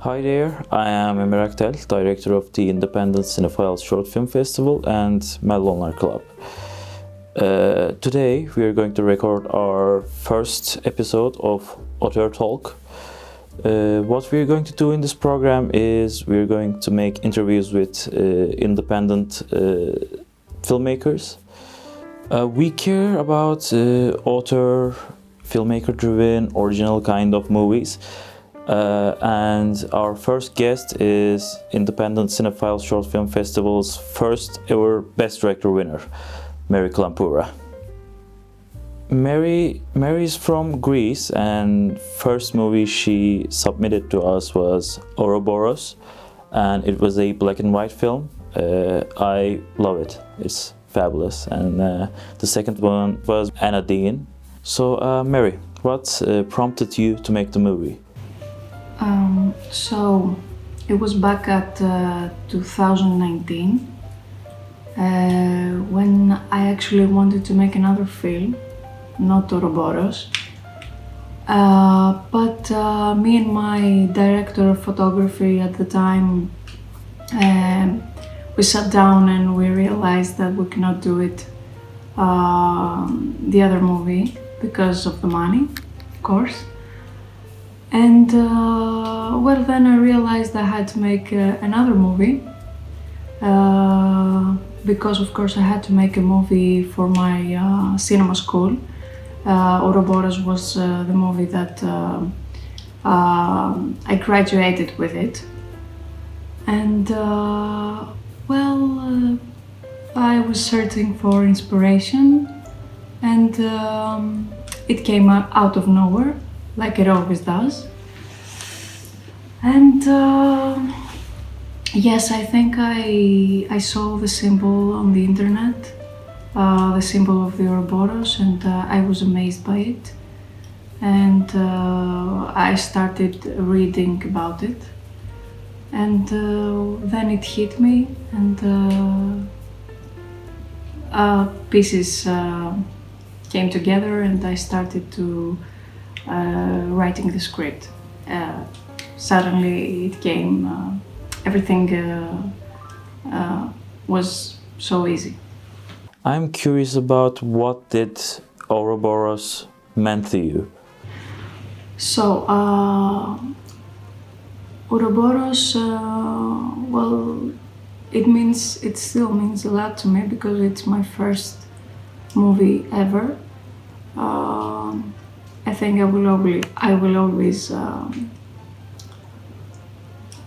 Hi there, I am Emir Aktel, director of the independent Cinephiles Short Film Festival and Melonlar Club. Today we are going to record our first episode of Auteur Talk. What we are going to do in this program is we are going to make interviews with independent filmmakers. We care about author, filmmaker-driven, original kind of movies. And our first guest is Independent Cinephiles Short Film Festival's first ever Best Director winner, Mary Klampoura. Mary is from Greece, and first movie she submitted to us was Ouroboros, and it was a black and white film. I love it. It's fabulous. And the second one was Anna Dean. So Mary, what prompted you to make the movie? So it was back at 2019 when I actually wanted to make another film, not Ouroboros. But me and my director of photography at the time, we sat down and we realized that we cannot do it, the other movie, because of the money, of course. And well, then I realized I had to make another movie because, of course, I had to make a movie for my cinema school. Ouroboros was the movie that I graduated with it. And well, I was searching for inspiration, and it came out of nowhere, like it always does. And yes, I think I saw the symbol on the internet, the symbol of the Ouroboros, and I was amazed by it. And I started reading about it, and then it hit me, and pieces came together, and I started to writing the script. Suddenly it came, everything was so easy. I'm curious about what did Ouroboros meant to you? So, Ouroboros, well, it still means a lot to me because it's my first movie ever. I think I will always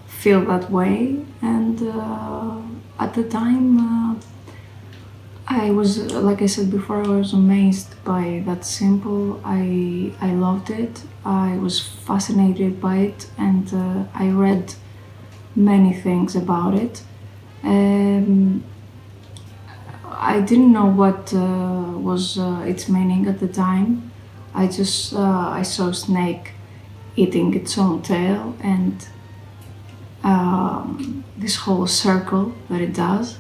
feel that way, and at the time I was, like I said before, I was amazed by that symbol. I loved it. I was fascinated by it, and I read many things about it. I didn't know what was its meaning at the time. I saw a snake eating its own tail, and this whole circle that it does.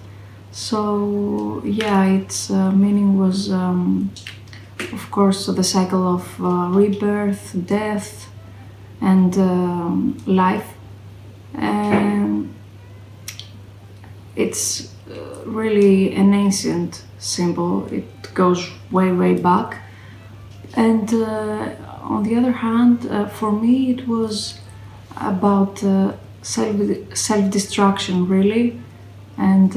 So yeah, its meaning was, of course, the cycle of rebirth, death, and life. And it's really an ancient symbol. It goes way back. And on the other hand, for me it was about self-destruction, really. And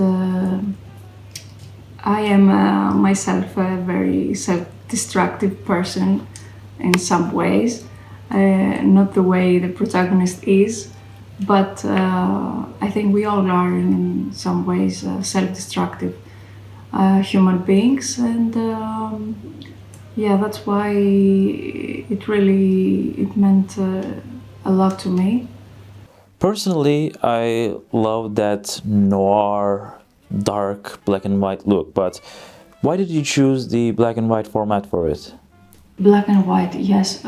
I am myself a very self-destructive person in some ways. Not the way the protagonist is, but I think we all are in some ways self-destructive human beings. And yeah, that's why it meant a lot to me. Personally, I love that noir, dark black and white look, but why did you choose the black and white format for it? Black and white, yes.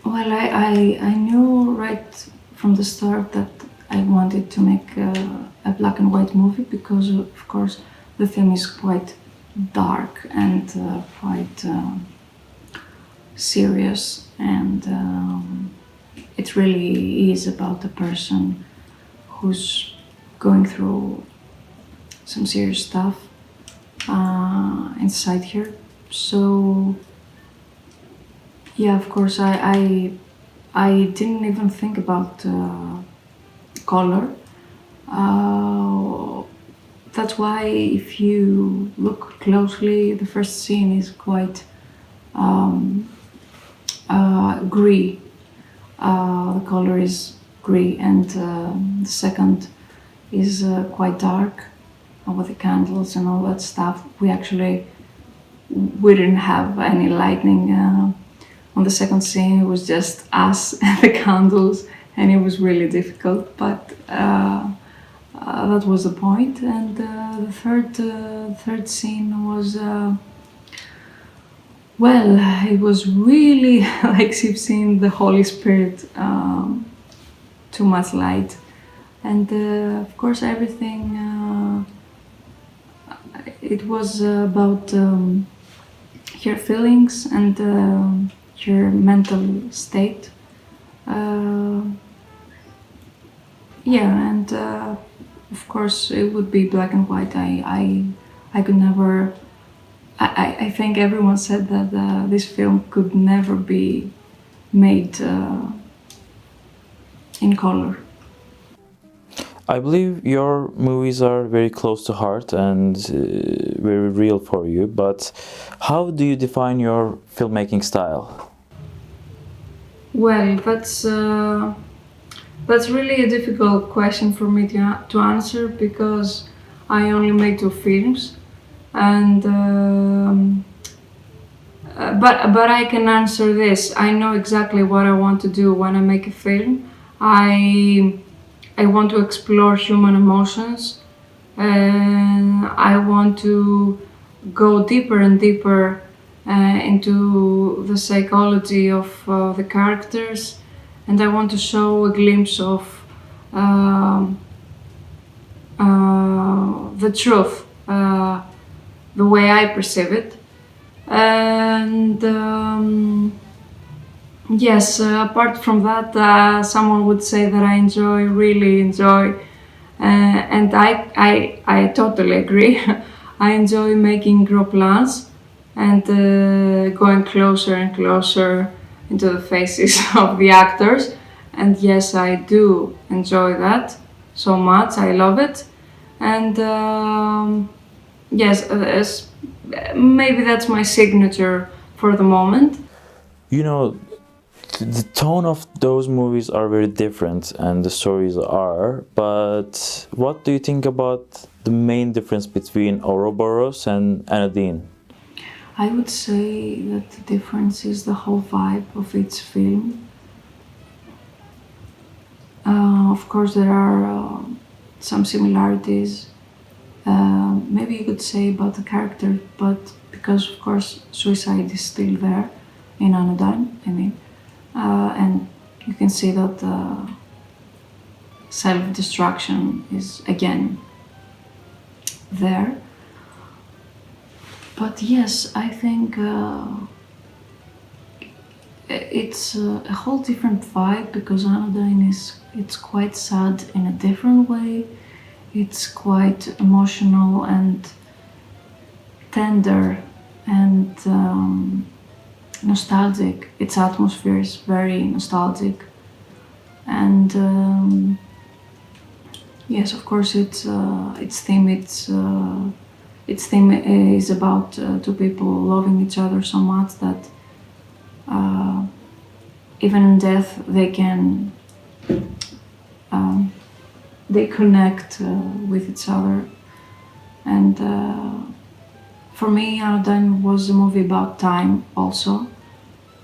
Well, I knew right from the start that I wanted to make a black and white movie because, of course, the theme is quite dark and quite serious, and it really is about a person who's going through some serious stuff inside here. So yeah, of course, I didn't even think about color. That's why if you look closely, the first scene is quite grey. The color is grey, and the second is quite dark with the candles and all that stuff. We didn't have any lighting on the second scene. It was just us and the candles, and it was really difficult, but that was the point. And the third scene was well, it was really like you've seen the Holy Spirit, too much light, and of course everything. It was about your feelings and your mental state. Yeah, and of course it would be black and white. I could never. I think everyone said that this film could never be made in color. I believe your movies are very close to heart and very real for you, but how do you define your filmmaking style? Well, that's really a difficult question for me to answer, because I only made 2 films, and but I can answer this. I know exactly what I want to do when I make a film. I want to explore human emotions, and I want to go deeper and deeper into the psychology of the characters, and I want to show a glimpse of the truth, the way I perceive it. And yes, apart from that, someone would say that I really enjoy, and I totally agree. I enjoy making gros plans and going closer and closer into the faces of the actors. And yes, I do enjoy that so much. I love it. And yes, maybe that's my signature for the moment. You know, the tone of those movies are very different and the stories are, but what do you think about the main difference between Ouroboros and Anadine? I would say that the difference is the whole vibe of each film. Of course, there are some similarities, maybe you could say about the character, but because of course suicide is still there in Anadine, I mean, and you can see that self-destruction is again there. But yes, I think it's a whole different vibe, because Anodyne it's quite sad in a different way. It's quite emotional and tender and nostalgic. Its atmosphere is very nostalgic, and yes, of course, its theme is about 2 people loving each other so much that even in death they connect with each other. And for me, Anodyne was a movie about time also,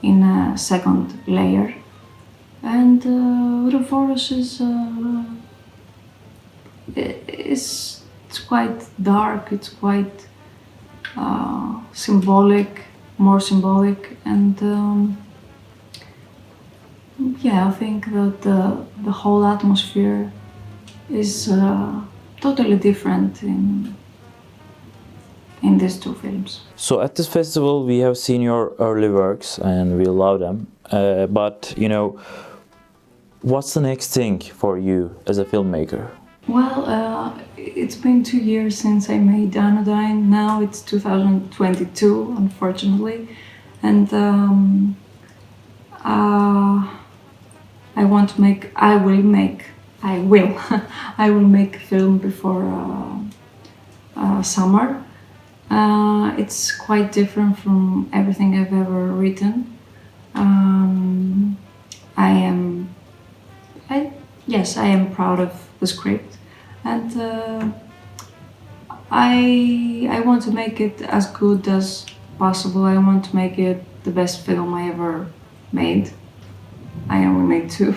in a second layer. And Ouroboros it's quite dark, it's quite symbolic, more symbolic, and yeah, I think that the whole atmosphere is totally different in these 2 films. So at this festival we have seen your early works and we love them, but you know, What's the next thing for you as a filmmaker? Well, it's been 2 years since I made Anodyne. Now it's 2022, unfortunately, and I want to make. I will make. I will. I will make a film before summer. It's quite different from everything I've ever written. Yes, I am proud of the script, and I want to make it as good as possible. I want to make it the best film I ever made. I only made two,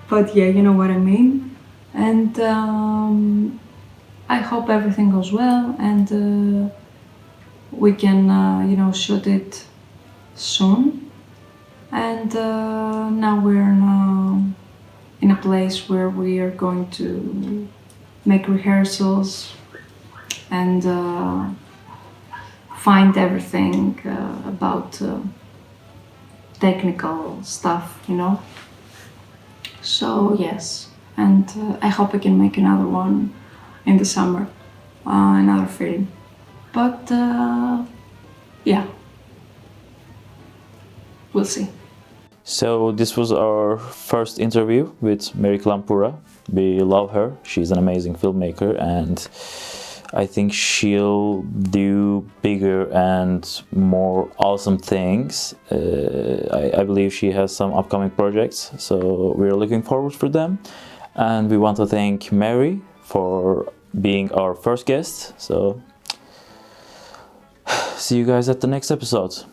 but yeah, you know what I mean. And I hope everything goes well, and we can, shoot it soon. And now we're in a place where we are going to make rehearsals and find everything about technical stuff, So yes, and I hope I can make another one in the summer, another film. But yeah, we'll see. So this was our first interview with Mary Klampoura. We love her. She's an amazing filmmaker, and I think she'll do bigger and more awesome things. I believe she has some upcoming projects, so we're looking forward for them. And we want to thank Mary for being our first guest. So see you guys at the next episode.